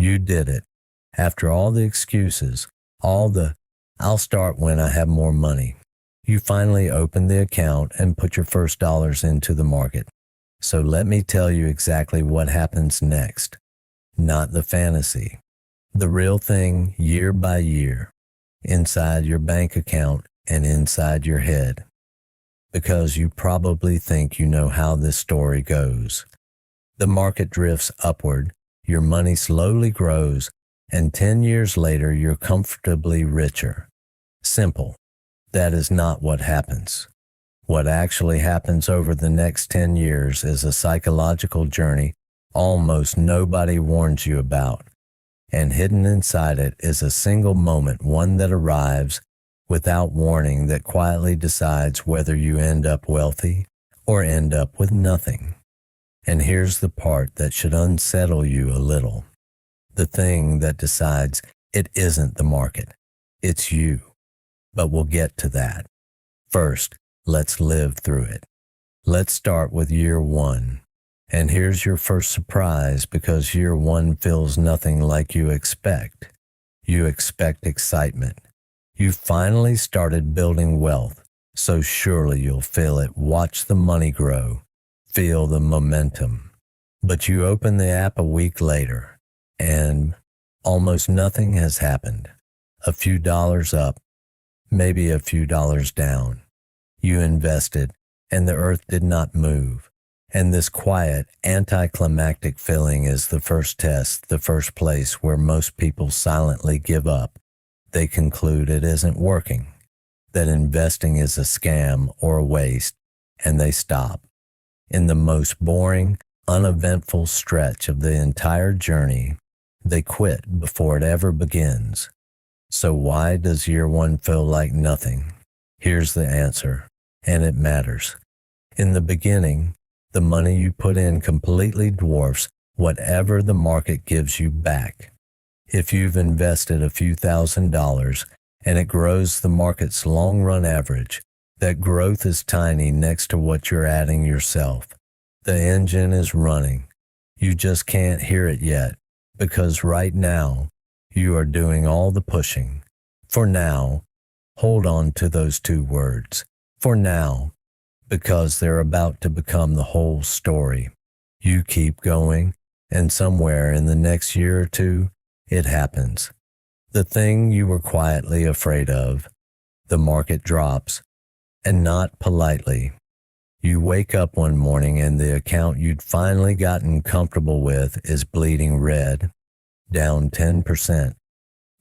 You did it. After all the excuses, all the "I'll start when I have more money," you finally opened the account and put your first dollars into the market. So let me tell you exactly what happens next. Not the fantasy. The real thing, year by year, inside your bank account and inside your head. Because you probably think you know how this story goes. The market drifts upward, your money slowly grows, and 10 years later you're comfortably richer. Simple. That is not what happens. What actually happens over the next 10 years is a psychological journey almost nobody warns you about. And hidden inside it is a single moment, one that arrives without warning, that quietly decides whether you end up wealthy or end up with nothing. And here's the part that should unsettle you a little. The thing that decides it isn't the market, it's you. But we'll get to that. First, let's live through it. Let's start with year one. And here's your first surprise, because year one feels nothing like you expect. You expect excitement. You finally started building wealth, so surely you'll feel it. Watch the money grow. Feel the momentum. But you open the app a week later, and almost nothing has happened. A few dollars up, maybe a few dollars down. You invested, and the earth did not move. And this quiet, anticlimactic feeling is the first test, the first place where most people silently give up. They conclude it isn't working, that investing is a scam or a waste, and they stop. In the most boring, uneventful stretch of the entire journey, they quit before it ever begins. So why does year one feel like nothing? Here's the answer, and it matters. In the beginning, the money you put in completely dwarfs whatever the market gives you back. If you've invested a few $1,000s and it grows the market's long-run average, that growth is tiny next to what you're adding yourself. The engine is running. You just can't hear it yet, because right now, you are doing all the pushing. For now, hold on to those two words. For now. Because they're about to become the whole story. You keep going, and somewhere in the next year or two, it happens. The thing you were quietly afraid of, the market drops, and not politely. You wake up one morning and the account you'd finally gotten comfortable with is bleeding red, down 10%,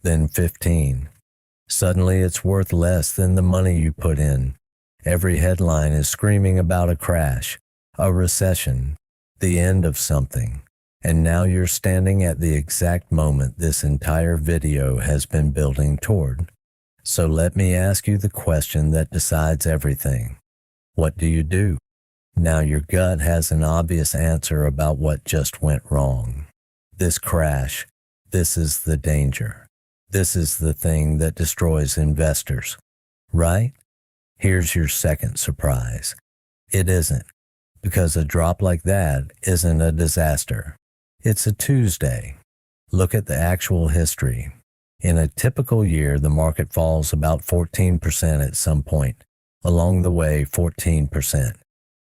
then 15%. Suddenly it's worth less than the money you put in. Every headline is screaming about a crash, a recession, the end of something. And now you're standing at the exact moment this entire video has been building toward. So let me ask you the question that decides everything. What do you do? Now your gut has an obvious answer about what just went wrong. This crash, this is the danger. This is the thing that destroys investors, right? Here's your second surprise. It isn't, because a drop like that isn't a disaster. It's a Tuesday. Look at the actual history. In a typical year, the market falls about 14% at some point. Along the way, 14%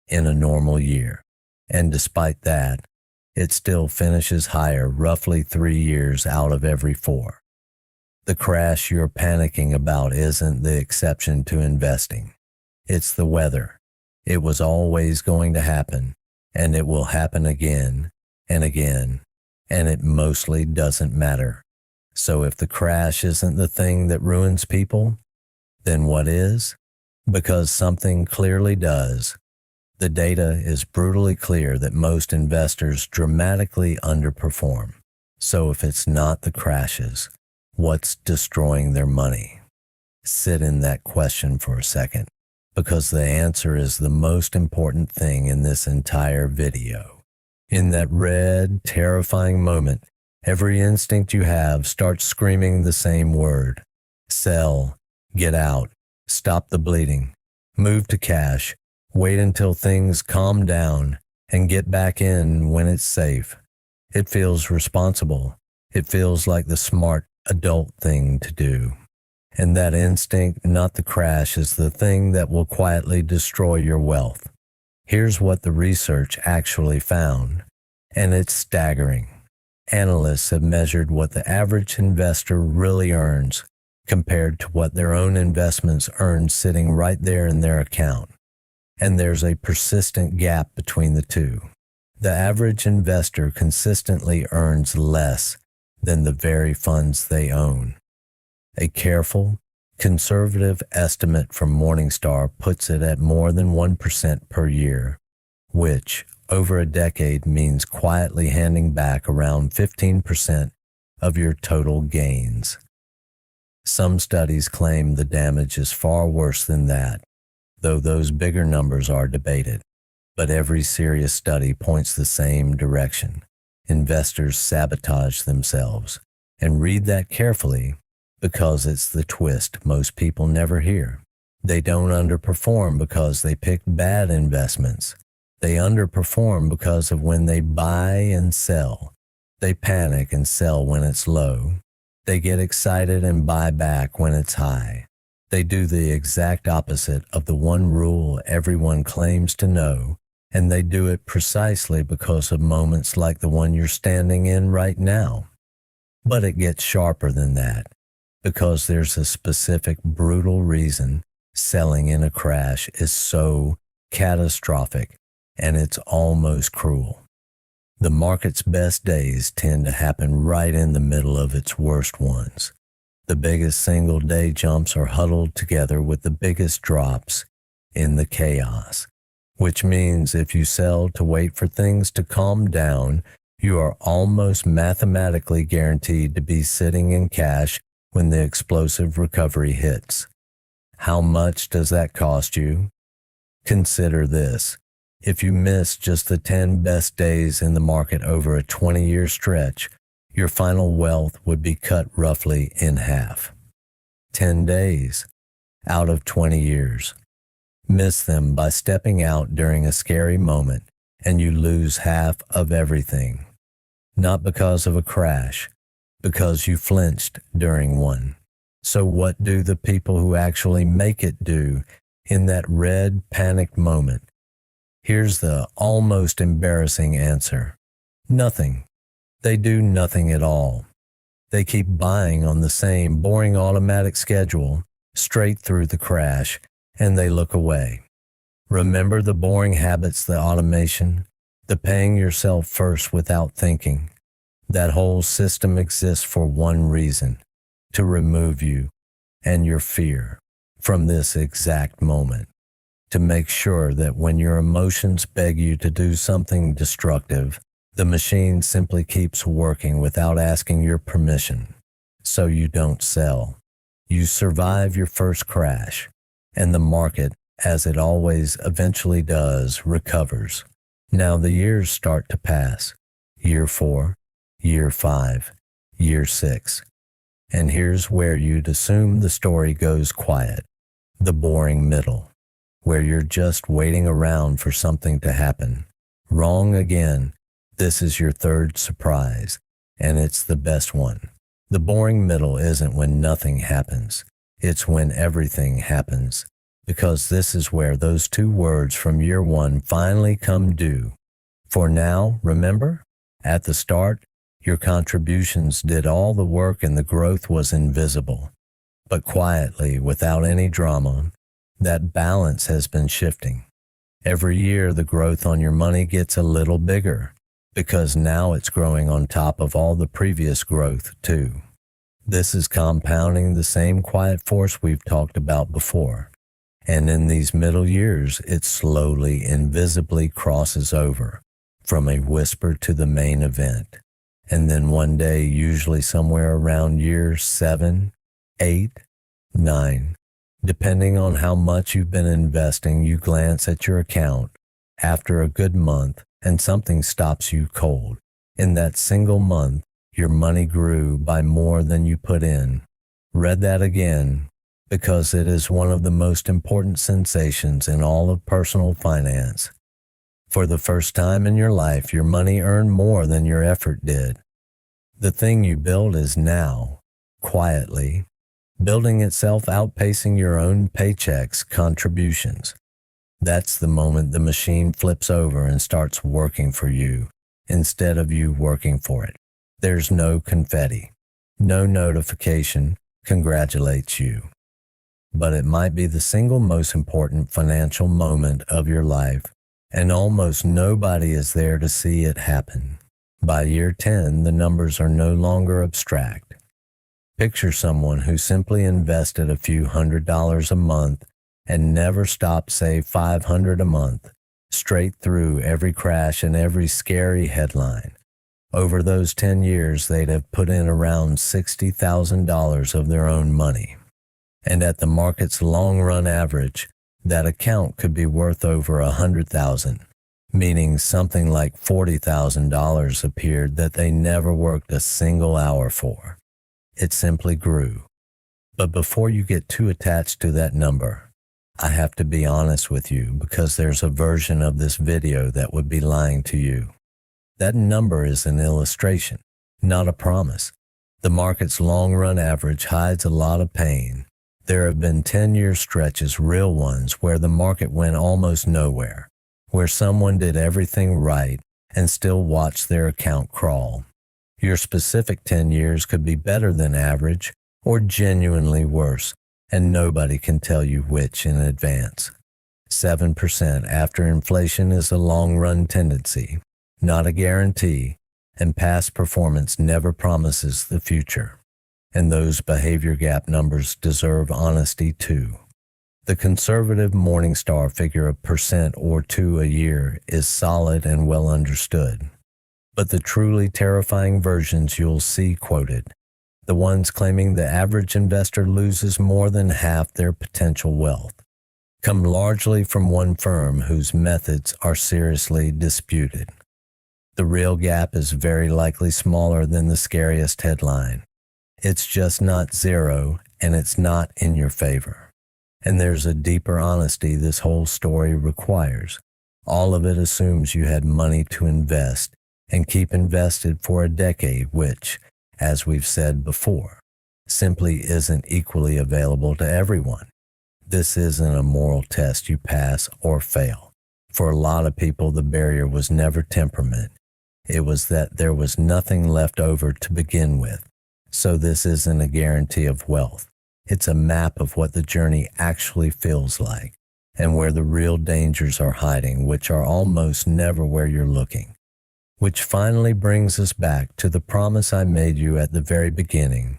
in a normal year. And despite that, it still finishes higher roughly 3 years out of every 4. The crash you're panicking about isn't the exception to investing. It's the weather. It was always going to happen, and it will happen again and again, and it mostly doesn't matter. So if the crash isn't the thing that ruins people, then what is? Because something clearly does. The data is brutally clear that most investors dramatically underperform. So if it's not the crashes, what's destroying their money? Sit in that question for a second, because the answer is the most important thing in this entire video. In that red, terrifying moment, every instinct you have starts screaming the same word. Sell, get out, stop the bleeding, move to cash, wait until things calm down, and get back in when it's safe. It feels responsible. It feels like the smart adult thing to do. And that instinct, not the crash, is the thing that will quietly destroy your wealth. Here's what the research actually found, and it's staggering. Analysts have measured what the average investor really earns compared to what their own investments earn sitting right there in their account. And there's a persistent gap between the two. The average investor consistently earns less than the very funds they own. A careful, conservative estimate from Morningstar puts it at more than 1% per year, which, over a decade, means quietly handing back around 15% of your total gains. Some studies claim the damage is far worse than that, though those bigger numbers are debated. But every serious study points the same direction. Investors sabotage themselves. And read that carefully, because it's the twist most people never hear. They don't underperform because they picked bad investments. They underperform because of when they buy and sell. They panic and sell when it's low. They get excited and buy back when it's high. They do the exact opposite of the one rule everyone claims to know, and they do it precisely because of moments like the one you're standing in right now. But it gets sharper than that, because there's a specific brutal reason selling in a crash is so catastrophic, and it's almost cruel. The market's best days tend to happen right in the middle of its worst ones. The biggest single-day jumps are huddled together with the biggest drops in the chaos, which means if you sell to wait for things to calm down, you are almost mathematically guaranteed to be sitting in cash when the explosive recovery hits. How much does that cost you? Consider this. If you miss just the 10 best days in the market over a 20-year stretch, your final wealth would be cut roughly in half. 10 days out of 20 years. Miss them by stepping out during a scary moment, and you lose half of everything. Not because of a crash, because you flinched during one. So what do the people who actually make it do in that red, panicked moment? Here's the almost embarrassing answer. Nothing. They do nothing at all. They keep buying on the same boring automatic schedule straight through the crash, and they look away. Remember the boring habits, the automation, the paying yourself first without thinking. That whole system exists for one reason, to remove you and your fear from this exact moment, to make sure that when your emotions beg you to do something destructive, the machine simply keeps working without asking your permission, so you don't sell. You survive your first crash, and the market, as it always eventually does, recovers. Now the years start to pass. Year 4, Year 5, Year 6. And here's where you'd assume the story goes quiet. The boring middle, where you're just waiting around for something to happen. Wrong again. This is your third surprise, and it's the best one. The boring middle isn't when nothing happens. It's when everything happens, because this is where those two words from year 1 finally come due. For now, remember, at the start, your contributions did all the work and the growth was invisible. But quietly, without any drama, that balance has been shifting. Every year, the growth on your money gets a little bigger, because now it's growing on top of all the previous growth, too. This is compounding the same quiet force we've talked about before. And in these middle years, it slowly, invisibly crosses over from a whisper to the main event. And then one day, usually somewhere around year 7, 8, 9, depending on how much you've been investing, you glance at your account after a good month and something stops you cold. In that single month, your money grew by more than you put in. Read that again, because it is one of the most important sensations in all of personal finance. For the first time in your life, your money earned more than your effort did. The thing you build is now, quietly, building itself, outpacing your own paychecks, contributions. That's the moment the machine flips over and starts working for you instead of you working for it. There's no confetti, no notification congratulates you. But it might be the single most important financial moment of your life, and almost nobody is there to see it happen. By year 10, the numbers are no longer abstract. Picture someone who simply invested a few $100s a month and never stopped, say $500 a month, straight through every crash and every scary headline. Over those 10 years, they'd have put in around $60,000 of their own money. And at the market's long-run average, that account could be worth over $100,000, meaning something like $40,000 appeared that they never worked a single hour for. It simply grew. But before you get too attached to that number, I have to be honest with you because there's a version of this video that would be lying to you. That number is an illustration, not a promise. The market's long-run average hides a lot of pain. There have been 10-year stretches, real ones, where the market went almost nowhere, where someone did everything right and still watched their account crawl. Your specific 10 years could be better than average or genuinely worse, and nobody can tell you which in advance. 7% after inflation is a long-run tendency, not a guarantee, and past performance never promises the future. And those behavior gap numbers deserve honesty too. The conservative Morningstar figure of 1% or 2% a year is solid and well understood. But the truly terrifying versions you'll see quoted, the ones claiming the average investor loses more than half their potential wealth, come largely from one firm whose methods are seriously disputed. The real gap is very likely smaller than the scariest headline. It's just not zero, and it's not in your favor. And there's a deeper honesty this whole story requires. All of it assumes you had money to invest and keep invested for a decade, which, as we've said before, simply isn't equally available to everyone. This isn't a moral test you pass or fail. For a lot of people, the barrier was never temperament. It was that there was nothing left over to begin with. So this isn't a guarantee of wealth. It's a map of what the journey actually feels like and where the real dangers are hiding, which are almost never where you're looking. Which finally brings us back to the promise I made you at the very beginning,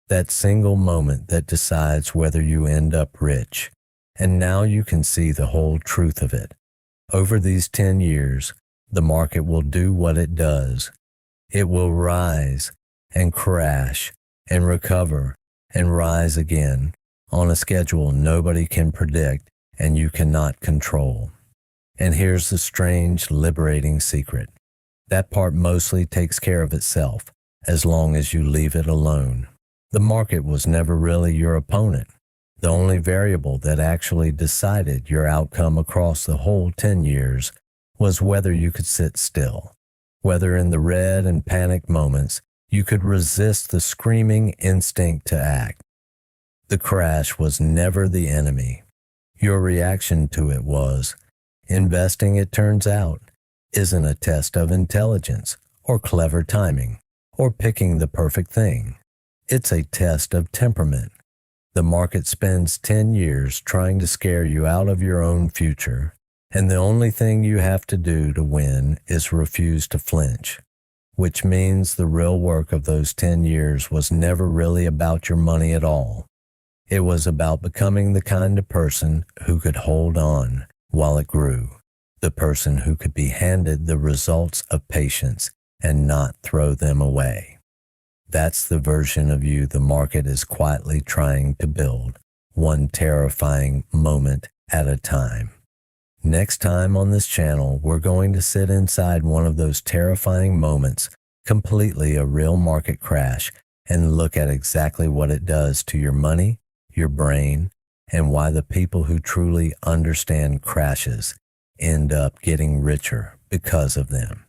that single moment that decides whether you end up rich. And now you can see the whole truth of it. Over these 10 years, the market will do what it does. It will rise and crash and recover and rise again on a schedule nobody can predict and you cannot control. And here's the strange, liberating secret. That part mostly takes care of itself as long as you leave it alone. The market was never really your opponent. The only variable that actually decided your outcome across the whole 10 years was whether you could sit still, whether in the red and panicked moments you could resist the screaming instinct to act. The crash was never the enemy. Your reaction to it was. Investing, it turns out, isn't a test of intelligence or clever timing or picking the perfect thing. It's a test of temperament. The market spends 10 years trying to scare you out of your own future, and the only thing you have to do to win is refuse to flinch. Which means the real work of those 10 years was never really about your money at all. It was about becoming the kind of person who could hold on while it grew, the person who could be handed the results of patience and not throw them away. That's the version of you the market is quietly trying to build, one terrifying moment at a time. Next time on this channel, we're going to sit inside one of those terrifying moments, completely a real market crash, and look at exactly what it does to your money, your brain, and why the people who truly understand crashes end up getting richer because of them.